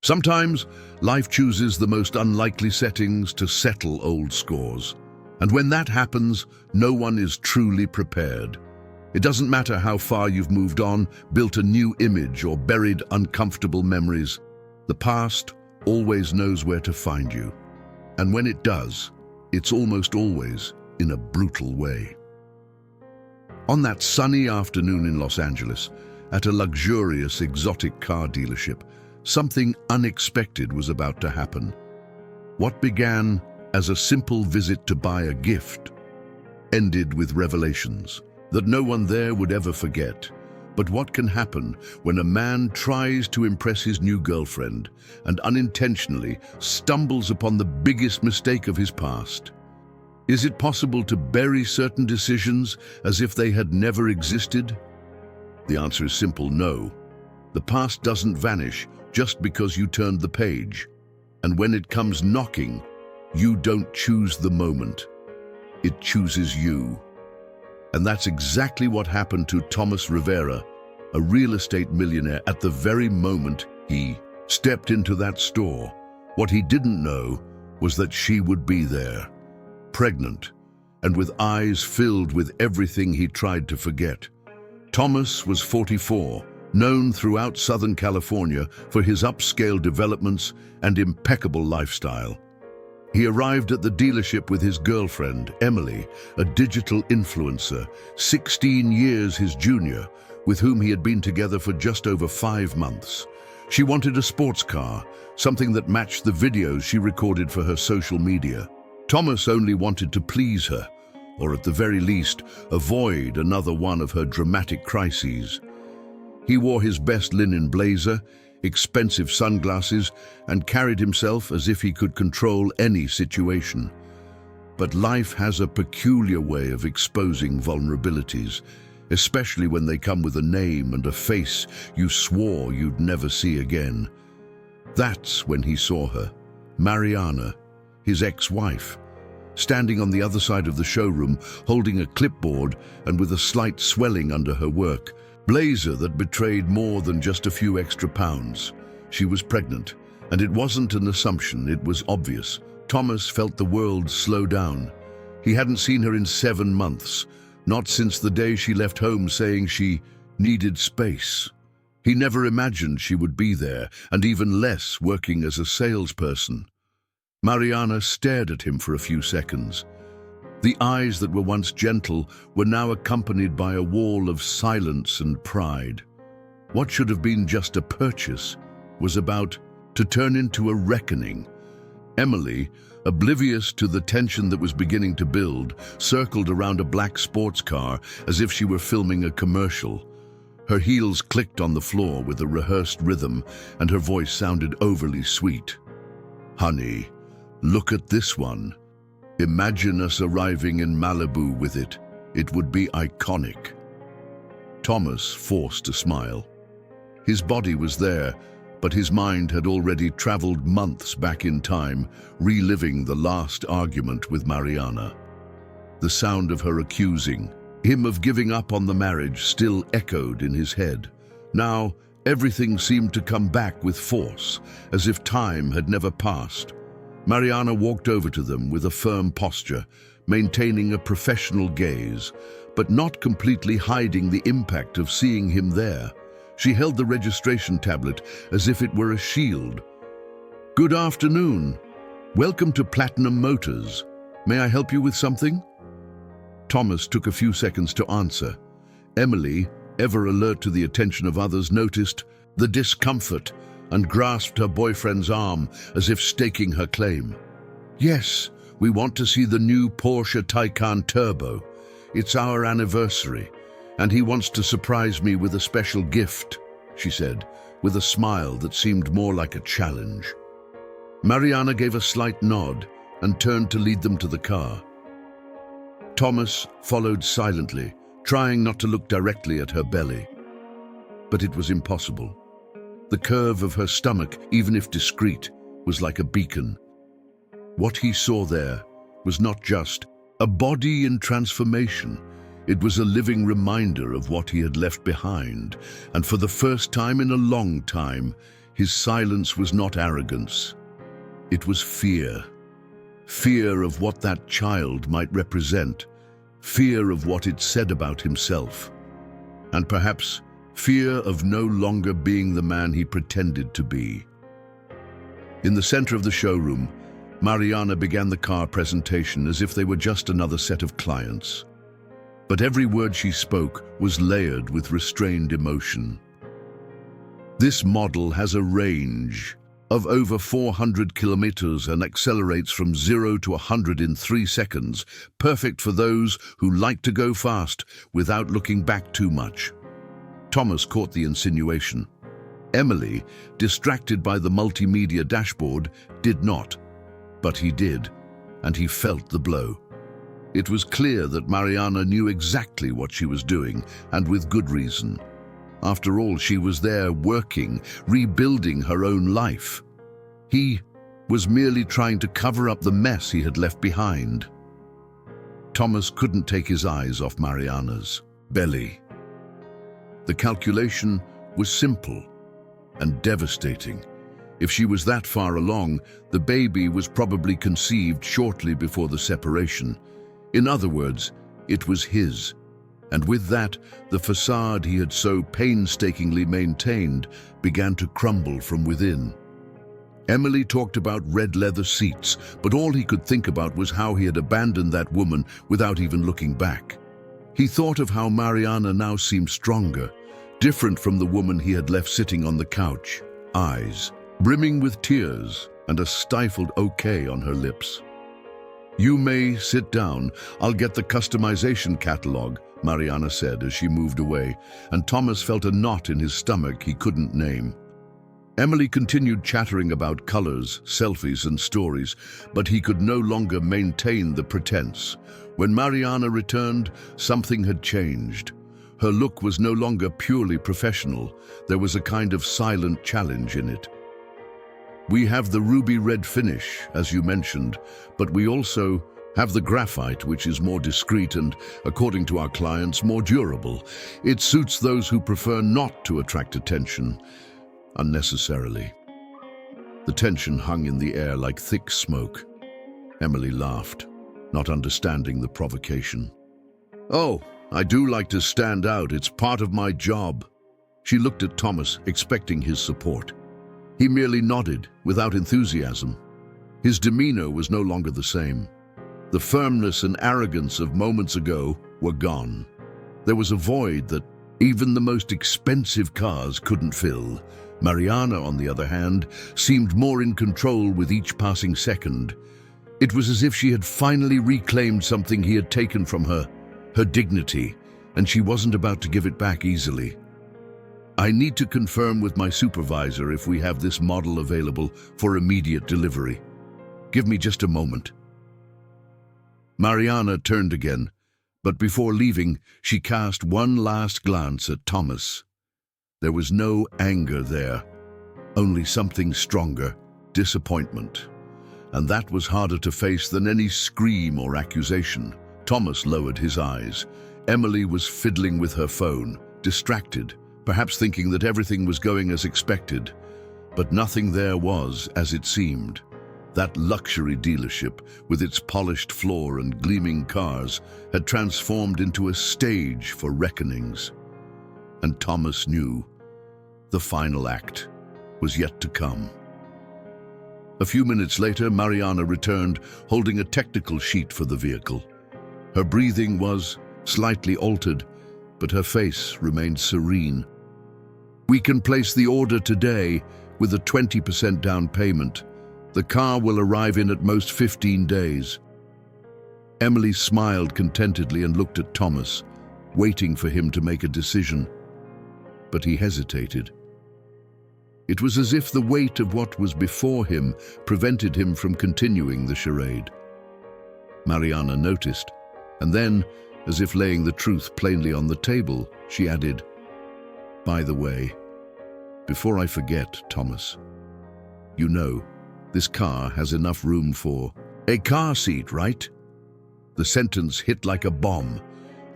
Sometimes, life chooses the most unlikely settings to settle old scores. And when that happens, no one is truly prepared. It doesn't matter how far you've moved on, built a new image, or buried uncomfortable memories. The past always knows where to find you. And when it does, it's almost always in a brutal way. On that sunny afternoon in Los Angeles, at a luxurious exotic car dealership, something unexpected was about to happen. What began as a simple visit to buy a gift ended with revelations that no one there would ever forget. But what can happen when a man tries to impress his new girlfriend and unintentionally stumbles upon the biggest mistake of his past? Is it possible to bury certain decisions as if they had never existed? The answer is simple: no. The past doesn't vanish just because you turned the page. And when it comes knocking, you don't choose the moment. It chooses you. And that's exactly what happened to Thomas Rivera, a real estate millionaire, at the very moment he stepped into that store. What he didn't know was that she would be there, pregnant, and with eyes filled with everything he tried to forget. Thomas was 44, known throughout Southern California for his upscale developments and impeccable lifestyle. He arrived at the dealership with his girlfriend, Emily, a digital influencer, 16 years his junior, with whom he had been together for just over 5 months. She wanted a sports car, something that matched the videos she recorded for her social media. Thomas only wanted to please her, or at the very least, avoid another one of her dramatic crises. He wore his best linen blazer, expensive sunglasses, and carried himself as if he could control any situation. But life has a peculiar way of exposing vulnerabilities, especially when they come with a name and a face you swore you'd never see again. That's when he saw her, Mariana, his ex-wife, standing on the other side of the showroom, holding a clipboard and with a slight swelling under her work blazer that betrayed more than just a few extra pounds. She was pregnant, and it wasn't an assumption, it was obvious. Thomas felt the world slow down. He hadn't seen her in 7 months, not since the day she left home saying she needed space. He never imagined she would be there, and even less working as a salesperson. Mariana stared at him for a few seconds. The eyes that were once gentle were now accompanied by a wall of silence and pride. What should have been just a purchase was about to turn into a reckoning. Emily, oblivious to the tension that was beginning to build, circled around a black sports car as if she were filming a commercial. Her heels clicked on the floor with a rehearsed rhythm, and her voice sounded overly sweet. "Honey, look at this one. Imagine us arriving in Malibu with it. It would be iconic." Thomas forced a smile. His body was there, but his mind had already traveled months back in time, reliving the last argument with Mariana. The sound of her accusing him of giving up on the marriage still echoed in his head. Now, everything seemed to come back with force, as if time had never passed. Mariana walked over to them with a firm posture, maintaining a professional gaze, but not completely hiding the impact of seeing him there. She held the registration tablet as if it were a shield. "Good afternoon. Welcome to Platinum Motors. May I help you with something?" Thomas took a few seconds to answer. Emily, ever alert to the attention of others, noticed the discomfort and grasped her boyfriend's arm as if staking her claim. "Yes, we want to see the new Porsche Taycan Turbo. It's our anniversary, and he wants to surprise me with a special gift," she said, with a smile that seemed more like a challenge. Mariana gave a slight nod and turned to lead them to the car. Thomas followed silently, trying not to look directly at her belly. But it was impossible. The curve of her stomach, even if discreet, was like a beacon. What he saw there was not just a body in transformation. It was a living reminder of what he had left behind, and for the first time in a long time, His silence was not arrogance. It was fear. Fear of what that child might represent. Fear of what it said about himself. And perhaps fear of no longer being the man he pretended to be. In the center of the showroom, Mariana began the car presentation as if they were just another set of clients. But every word she spoke was layered with restrained emotion. This model has a range of over 400 kilometers and accelerates from 0 to 100 in 3 seconds, perfect for those who like to go fast without looking back too much. Thomas caught the insinuation. Emily, distracted by the multimedia dashboard, did not. But he did, and he felt the blow. It was clear that Mariana knew exactly what she was doing, and with good reason. After all, she was there working, rebuilding her own life. He was merely trying to cover up the mess he had left behind. Thomas couldn't take his eyes off Mariana's belly. The calculation was simple and devastating. If she was that far along, the baby was probably conceived shortly before the separation. In other words, it was his. And with that, the facade he had so painstakingly maintained began to crumble from within. Emily talked about red leather seats, but all he could think about was how he had abandoned that woman without even looking back. He thought of how Mariana now seemed stronger, different from the woman he had left sitting on the couch, eyes brimming with tears and a stifled okay on her lips. "You may sit down. I'll get the customization catalog," Mariana said as she moved away, and Thomas felt a knot in his stomach he couldn't name. Emily continued chattering about colors, selfies, and stories, but he could no longer maintain the pretense. When Mariana returned, something had changed. Her look was no longer purely professional. There was a kind of silent challenge in it. "We have the ruby red finish, as you mentioned, but we also have the graphite, which is more discreet and, according to our clients, more durable. It suits those who prefer not to attract attention unnecessarily." The tension hung in the air like thick smoke. Emily laughed, not understanding the provocation. "Oh, I do like to stand out. It's part of my job." She looked at Thomas, expecting his support. He merely nodded, without enthusiasm. His demeanor was no longer the same. The firmness and arrogance of moments ago were gone. There was a void that even the most expensive cars couldn't fill. Mariana, on the other hand, seemed more in control with each passing second. It was as if she had finally reclaimed something he had taken from her, her dignity, and she wasn't about to give it back easily. "I need to confirm with my supervisor if we have this model available for immediate delivery. Give me just a moment." Mariana turned again, but before leaving, she cast one last glance at Thomas. There was no anger there, only something stronger, disappointment. And that was harder to face than any scream or accusation. Thomas lowered his eyes. Emily was fiddling with her phone, distracted, perhaps thinking that everything was going as expected. But nothing there was as it seemed. That luxury dealership, with its polished floor and gleaming cars, had transformed into a stage for reckonings. And Thomas knew the final act was yet to come. A few minutes later, Mariana returned, holding a technical sheet for the vehicle. Her breathing was slightly altered, but her face remained serene. "We can place the order today with a 20% down payment. The car will arrive in at most 15 days. Emily smiled contentedly and looked at Thomas, waiting for him to make a decision. But he hesitated. It was as if the weight of what was before him prevented him from continuing the charade. Mariana noticed, and then, as if laying the truth plainly on the table, she added, "By the way, before I forget, Thomas, you know, this car has enough room for a car seat, right?" The sentence hit like a bomb,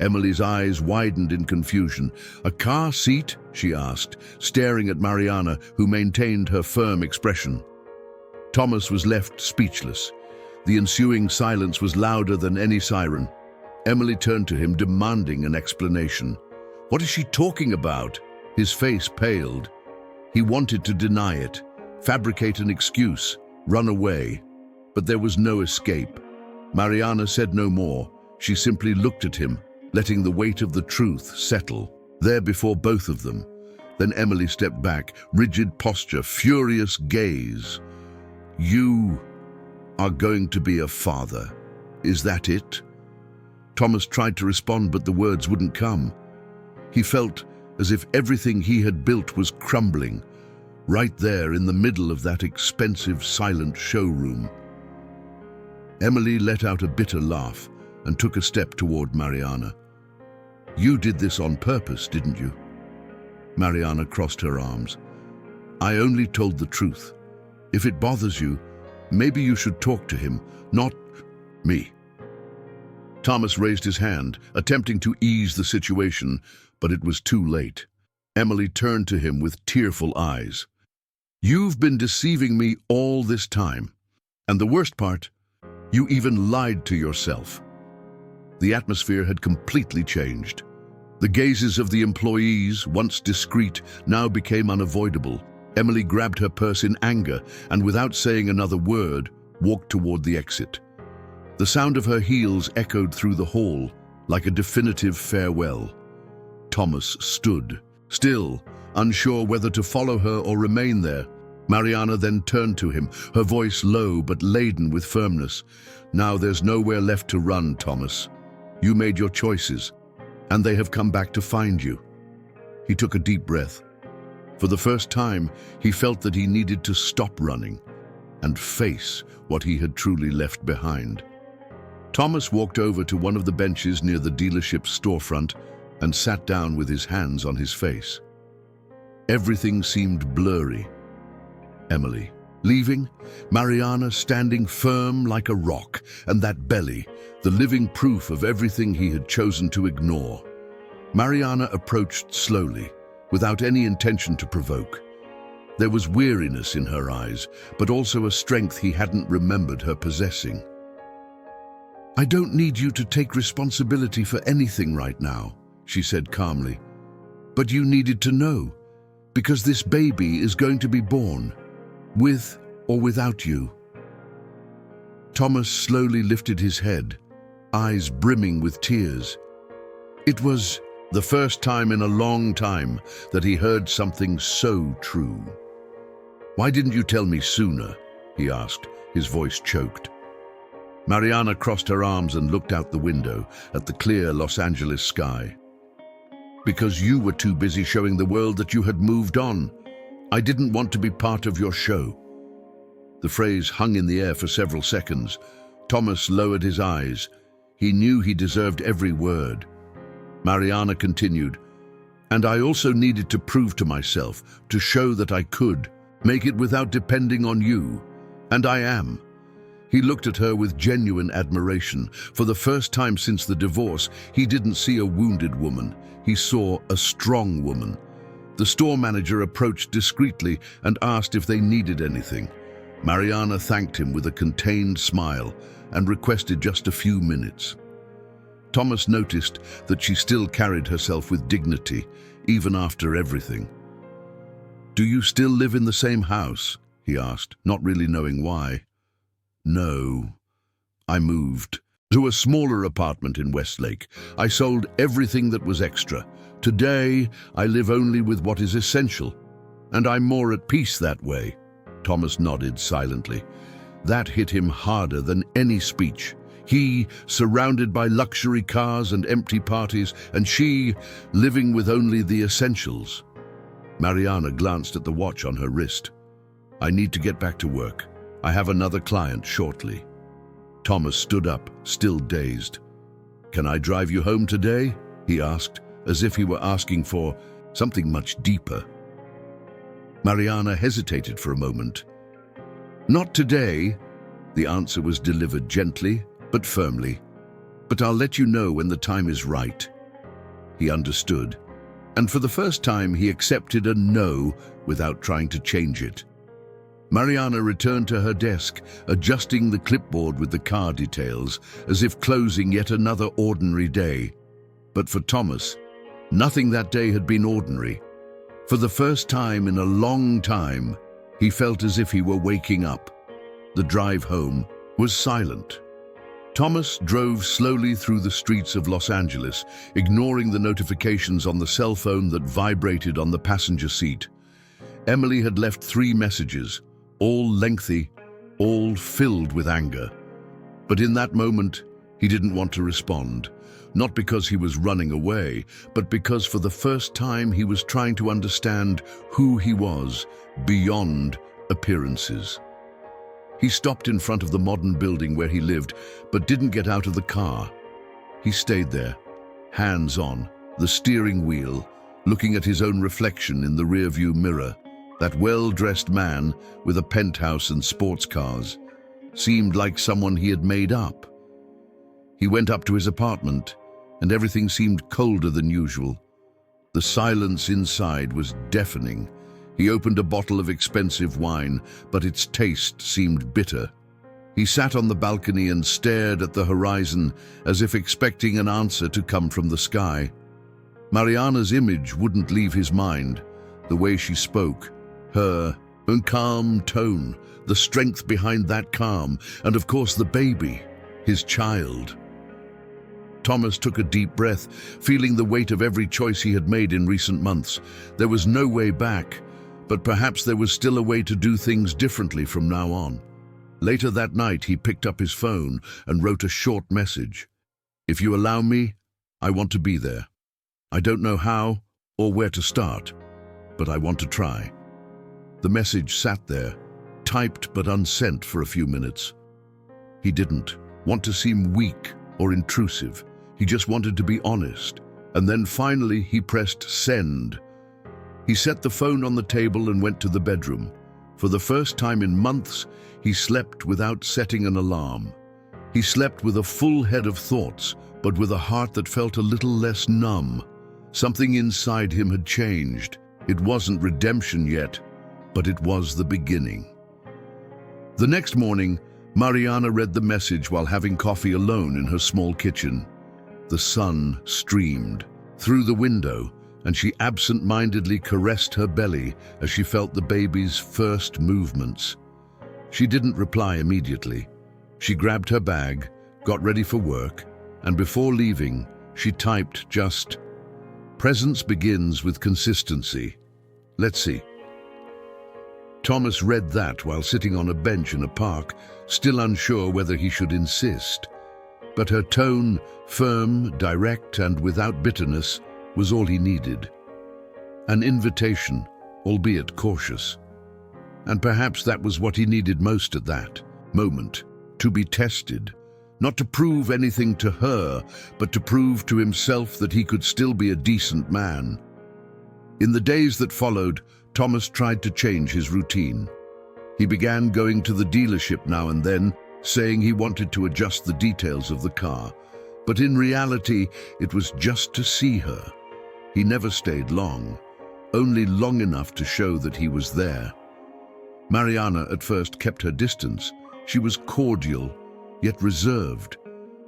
Emily's eyes widened in confusion. "A car seat?" she asked, staring at Mariana, who maintained her firm expression. Thomas was left speechless. The ensuing silence was louder than any siren. Emily turned to him, demanding an explanation. "What is she talking about?" His face paled. He wanted to deny it, fabricate an excuse, run away. But there was no escape. Mariana said no more. She simply looked at him, letting the weight of the truth settle, there before both of them. Then Emily stepped back, rigid posture, furious gaze. "You are going to be a father. Is that it?" Thomas tried to respond, but the words wouldn't come. He felt as if everything he had built was crumbling, right there in the middle of that expensive, silent showroom. Emily let out a bitter laugh and took a step toward Mariana. "You did this on purpose, didn't you?" Mariana crossed her arms. "I only told the truth. If it bothers you, maybe you should talk to him, not me." Thomas raised his hand, attempting to ease the situation, but it was too late. Emily turned to him with tearful eyes. "You've been deceiving me all this time. And the worst part, you even lied to yourself." The atmosphere had completely changed. The gazes of the employees, once discreet, now became unavoidable. Emily grabbed her purse in anger and, without saying another word, walked toward the exit. The sound of her heels echoed through the hall like a definitive farewell. Thomas stood, still, unsure whether to follow her or remain there. Mariana then turned to him, her voice low but laden with firmness. "Now there's nowhere left to run, Thomas. You made your choices, and they have come back to find you." He took a deep breath. For the first time, he felt that he needed to stop running and face what he had truly left behind. Thomas walked over to one of the benches near the dealership's storefront and sat down with his hands on his face. Everything seemed blurry. Emily leaving, Mariana standing firm like a rock, and that belly, the living proof of everything he had chosen to ignore. Mariana approached slowly, without any intention to provoke. There was weariness in her eyes, but also a strength he hadn't remembered her possessing. "I don't need you to take responsibility for anything right now," she said calmly. "But you needed to know, because this baby is going to be born, with or without you." Thomas slowly lifted his head, eyes brimming with tears. It was the first time in a long time that he heard something so true. "Why didn't you tell me sooner?" he asked, his voice choked. Mariana crossed her arms and looked out the window at the clear Los Angeles sky. "Because you were too busy showing the world that you had moved on. I didn't want to be part of your show." The phrase hung in the air for several seconds. Thomas lowered his eyes. He knew he deserved every word. Mariana continued, "And I also needed to prove to myself, to show that I could, make it without depending on you. And I am." He looked at her with genuine admiration. For the first time since the divorce, he didn't see a wounded woman. He saw a strong woman. The store manager approached discreetly and asked if they needed anything. Mariana thanked him with a contained smile and requested just a few minutes. Thomas noticed that she still carried herself with dignity, even after everything. "Do you still live in the same house?" he asked, not really knowing why. "No. I moved to a smaller apartment in Westlake. I sold everything that was extra. Today, I live only with what is essential, and I'm more at peace that way." Thomas nodded silently. That hit him harder than any speech. He, surrounded by luxury cars and empty parties, and she, living with only the essentials. Mariana glanced at the watch on her wrist. "I need to get back to work. I have another client shortly." Thomas stood up, still dazed. "Can I drive you home today?" he asked, as if he were asking for something much deeper. Mariana hesitated for a moment. "Not today," the answer was delivered gently but firmly. but I'll let you know when the time is right." He understood, and for the first time he accepted a no without trying to change it. Mariana returned to her desk, adjusting the clipboard with the car details, as if closing yet another ordinary day. But for Thomas, nothing that day had been ordinary. For the first time in a long time, he felt as if he were waking up. The drive home was silent. Thomas drove slowly through the streets of Los Angeles, ignoring the notifications on the cell phone that vibrated on the passenger seat. Emily had left 3 messages, all lengthy, all filled with anger. But in that moment, he didn't want to respond, not because he was running away, but because for the first time he was trying to understand who he was beyond appearances. He stopped in front of the modern building where he lived, but didn't get out of the car. He stayed there, hands on the steering wheel, looking at his own reflection in the rearview mirror. That well-dressed man with a penthouse and sports cars seemed like someone he had made up. He went up to his apartment, and everything seemed colder than usual. The silence inside was deafening. He opened a bottle of expensive wine, but its taste seemed bitter. He sat on the balcony and stared at the horizon as if expecting an answer to come from the sky. Mariana's image wouldn't leave his mind. The way she spoke, her calm tone, the strength behind that calm, and of course the baby, his child. Thomas took a deep breath, feeling the weight of every choice he had made in recent months. There was no way back, but perhaps there was still a way to do things differently from now on. Later that night, he picked up his phone and wrote a short message. "If you allow me, I want to be there. I don't know how or where to start, but I want to try." The message sat there, typed but unsent for a few minutes. He didn't want to seem weak or intrusive. He just wanted to be honest. And then finally he pressed send. He set the phone on the table and went to the bedroom. For the first time in months, he slept without setting an alarm. He slept with a full head of thoughts, but with a heart that felt a little less numb. Something inside him had changed. It wasn't redemption yet, but it was the beginning. The next morning, Mariana read the message while having coffee alone in her small kitchen. The sun streamed through the window, and she absent-mindedly caressed her belly as she felt the baby's first movements. She didn't reply immediately. She grabbed her bag, got ready for work, and before leaving, she typed just, "Presence begins with consistency. Let's see." Thomas read that while sitting on a bench in a park, still unsure whether he should insist. But her tone, firm, direct, and without bitterness, was all he needed. An invitation, albeit cautious. And perhaps that was what he needed most at that moment, to be tested. Not to prove anything to her, but to prove to himself that he could still be a decent man. In the days that followed, Thomas tried to change his routine. He began going to the dealership now and then, saying he wanted to adjust the details of the car. But in reality, it was just to see her. He never stayed long, only long enough to show that he was there. Mariana at first kept her distance. She was cordial, yet reserved.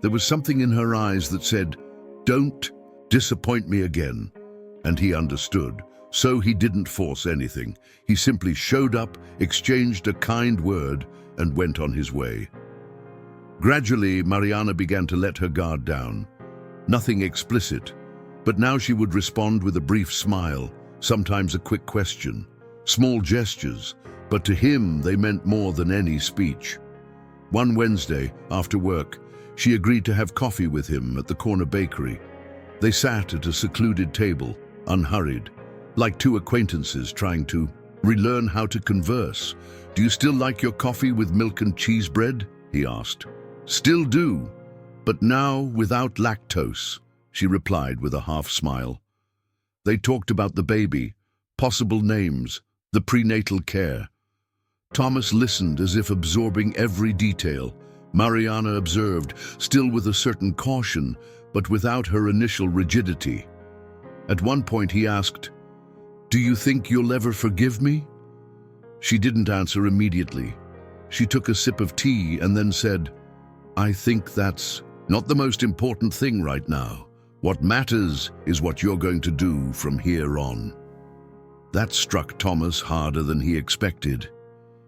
There was something in her eyes that said, "Don't disappoint me again." And he understood. So he didn't force anything. He simply showed up, exchanged a kind word, and went on his way. Gradually, Mariana began to let her guard down. Nothing explicit, but now she would respond with a brief smile, sometimes a quick question. Small gestures, but to him they meant more than any speech. One Wednesday, after work, she agreed to have coffee with him at the corner bakery. They sat at a secluded table, unhurried, like two acquaintances trying to relearn how to converse. "Do you still like your coffee with milk and cheese bread?" he asked. "Still do, but now without lactose," she replied with a half smile. They talked about the baby, possible names, the prenatal care. Thomas listened as if absorbing every detail, Mariana observed, still with a certain caution, but without her initial rigidity. At one point he asked, "Do you think you'll ever forgive me?" She didn't answer immediately. She took a sip of tea and then said, "I think that's not the most important thing right now. What matters is what you're going to do from here on." That struck Thomas harder than he expected.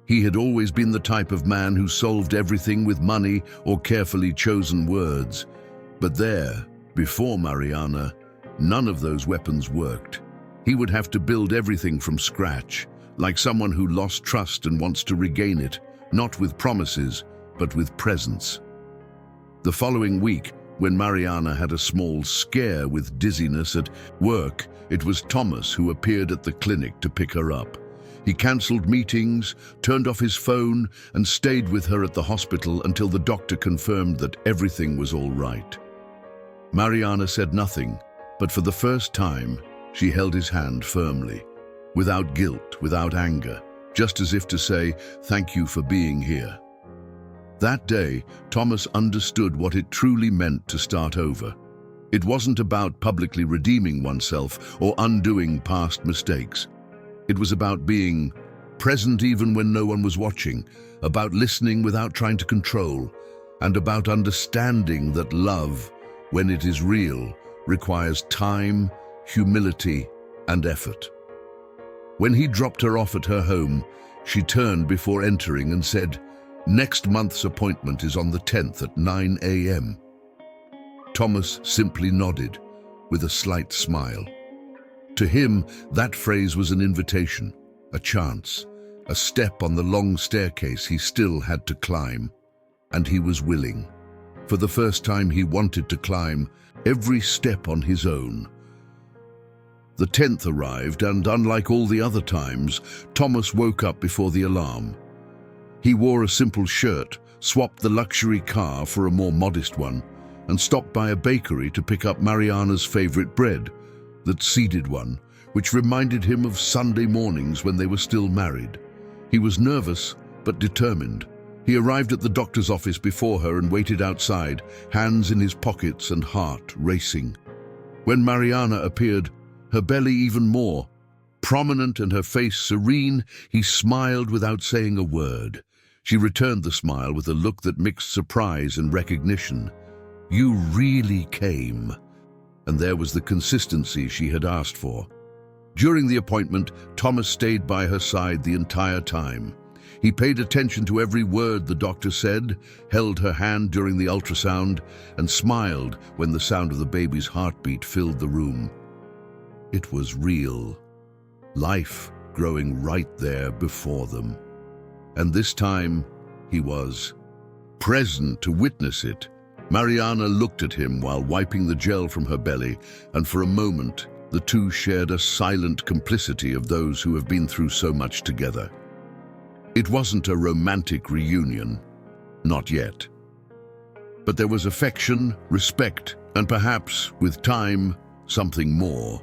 He had always been the type of man who solved everything with money or carefully chosen words. But there, before Mariana, none of those weapons worked. He would have to build everything from scratch, like someone who lost trust and wants to regain it, not with promises, but with presence. The following week, when Mariana had a small scare with dizziness at work, it was Thomas who appeared at the clinic to pick her up. He cancelled meetings, turned off his phone, and stayed with her at the hospital until the doctor confirmed that everything was all right. Mariana said nothing, but for the first time, she held his hand firmly, without guilt, without anger, just as if to say, "Thank you for being here." That day, Thomas understood what it truly meant to start over. It wasn't about publicly redeeming oneself or undoing past mistakes. It was about being present even when no one was watching, about listening without trying to control, and about understanding that love, when it is real, requires time, humility, and effort. When he dropped her off at her home, she turned before entering and said, "Next month's appointment is on the 10th at 9 a.m. Thomas simply nodded, with a slight smile. To him, that phrase was an invitation, a chance, a step on the long staircase he still had to climb. And he was willing. For the first time, he wanted to climb every step on his own. The 10th arrived, and unlike all the other times, Thomas woke up before the alarm. He wore a simple shirt, swapped the luxury car for a more modest one, and stopped by a bakery to pick up Mariana's favorite bread, that seeded one, which reminded him of Sunday mornings when they were still married. He was nervous, but determined. He arrived at the doctor's office before her and waited outside, hands in his pockets and heart racing. When Mariana appeared, her belly even more prominent and her face serene, he smiled without saying a word. She returned the smile with a look that mixed surprise and recognition. "You really came." And there was the consistency she had asked for. During the appointment, Thomas stayed by her side the entire time. He paid attention to every word the doctor said, held her hand during the ultrasound, and smiled when the sound of the baby's heartbeat filled the room. It was real. Life growing right there before them. And this time, he was present to witness it. Mariana looked at him while wiping the gel from her belly, and for a moment, the two shared a silent complicity of those who have been through so much together. It wasn't a romantic reunion, not yet. But there was affection, respect, and perhaps, with time, something more.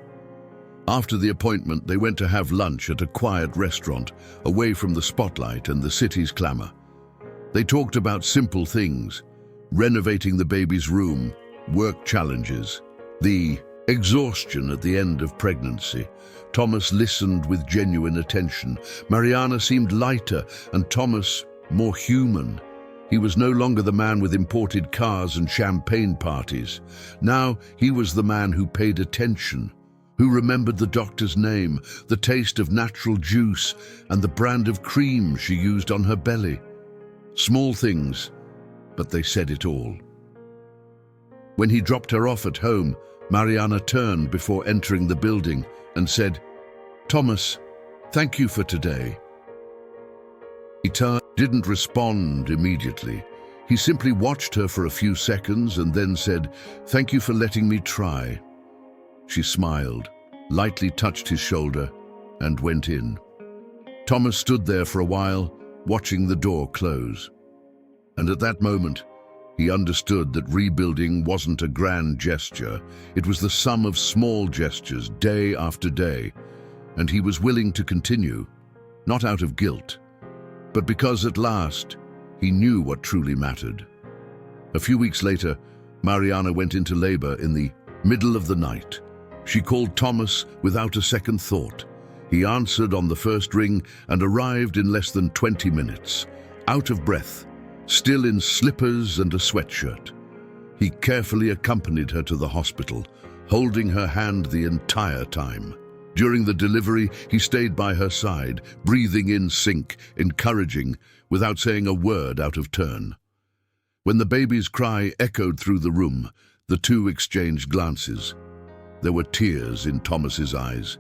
After the appointment, they went to have lunch at a quiet restaurant, away from the spotlight and the city's clamor. They talked about simple things, renovating the baby's room, work challenges, the exhaustion at the end of pregnancy. Thomas listened with genuine attention. Mariana seemed lighter and Thomas more human. He was no longer the man with imported cars and champagne parties. Now he was the man who paid attention, who remembered the doctor's name, the taste of natural juice, and the brand of cream she used on her belly. Small things, but they said it all. When he dropped her off at home, Mariana turned before entering the building and said, "Thomas, thank you for today." He didn't respond immediately. He simply watched her for a few seconds and then said, "Thank you for letting me try." She smiled, lightly touched his shoulder, and went in. Thomas stood there for a while, watching the door close. And at that moment, he understood that rebuilding wasn't a grand gesture. It was the sum of small gestures, day after day. And he was willing to continue, not out of guilt, but because at last he knew what truly mattered. A few weeks later, Mariana went into labor in the middle of the night. She called Thomas without a second thought. He answered on the first ring and arrived in less than 20 minutes, out of breath, still in slippers and a sweatshirt. He carefully accompanied her to the hospital, holding her hand the entire time. During the delivery, he stayed by her side, breathing in sync, encouraging, without saying a word out of turn. When the baby's cry echoed through the room, the two exchanged glances. There were tears in Thomas's eyes.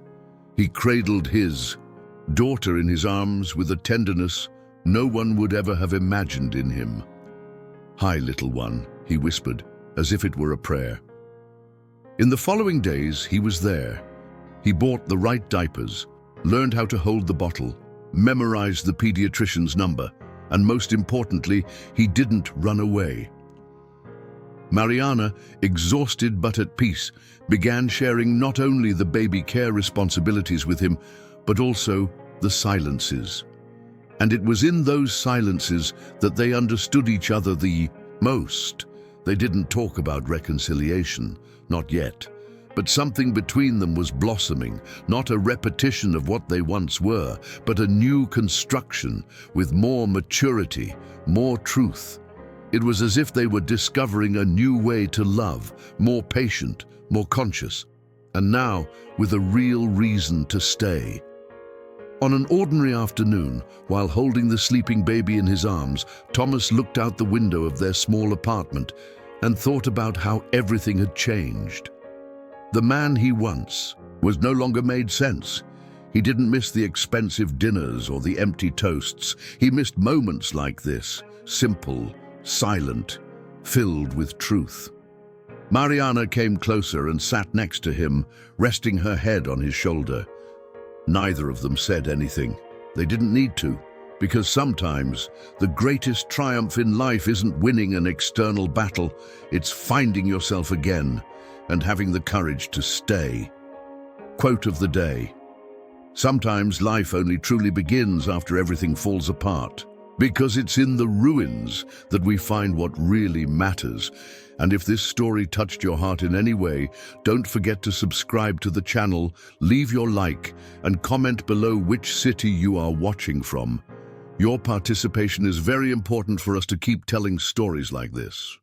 He cradled his daughter in his arms with a tenderness no one would ever have imagined in him. "Hi, little one," he whispered, as if it were a prayer. In the following days, he was there. He bought the right diapers, learned how to hold the bottle, memorized the pediatrician's number, and most importantly, he didn't run away. Mariana, exhausted but at peace, began sharing not only the baby care responsibilities with him, but also the silences. And it was in those silences that they understood each other the most. They didn't talk about reconciliation, not yet. But something between them was blossoming, not a repetition of what they once were, but a new construction with more maturity, more truth. It was as if they were discovering a new way to love, more patient, more conscious, and now with a real reason to stay. On an ordinary afternoon, while holding the sleeping baby in his arms, Thomas looked out the window of their small apartment and thought about how everything had changed. The man he once was no longer made sense. He didn't miss the expensive dinners or the empty toasts. He missed moments like this, simple, silent, filled with truth. Mariana came closer and sat next to him, resting her head on his shoulder. Neither of them said anything. They didn't need to, because sometimes the greatest triumph in life isn't winning an external battle, it's finding yourself again and having the courage to stay. Quote of the day: "Sometimes life only truly begins after everything falls apart, because it's in the ruins that we find what really matters." And if this story touched your heart in any way, don't forget to subscribe to the channel, leave your like, and comment below which city you are watching from. Your participation is very important for us to keep telling stories like this.